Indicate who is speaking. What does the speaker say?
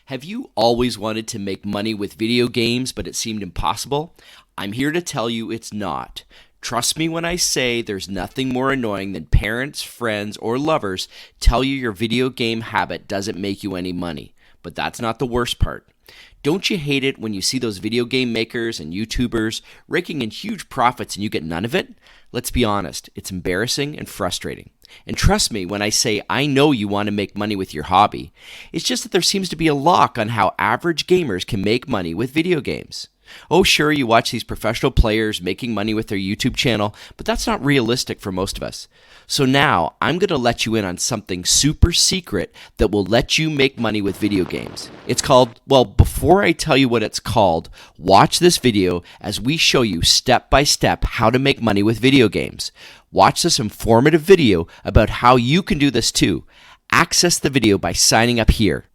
Speaker 1: Have you always wanted to make money with video games, but it seemed impossible? I'm here to tell you it's not. Trust me when I say there's nothing more annoying than parents, friends, or lovers tell you your video game habit doesn't make you any money. But that's not the worst part. Don't you hate it when you see those video game makers and YouTubers raking in huge profits and you get none of it? Let's be honest, it's embarrassing and frustrating. And trust me when I say I know you want to make money with your hobby. It's just that there seems to be a lock on how average gamers can make money with video games. Oh, sure, you watch these professional players making money with their YouTube channel, but that's not realistic for most of us. So now, I'm going to let you in on something super secret that will let you make money with video games. It's called, well, before I tell you what it's called, watch this video as we show you step by step how to make money with video games. Watch this informative video about how you can do this too. Access the video by signing up here.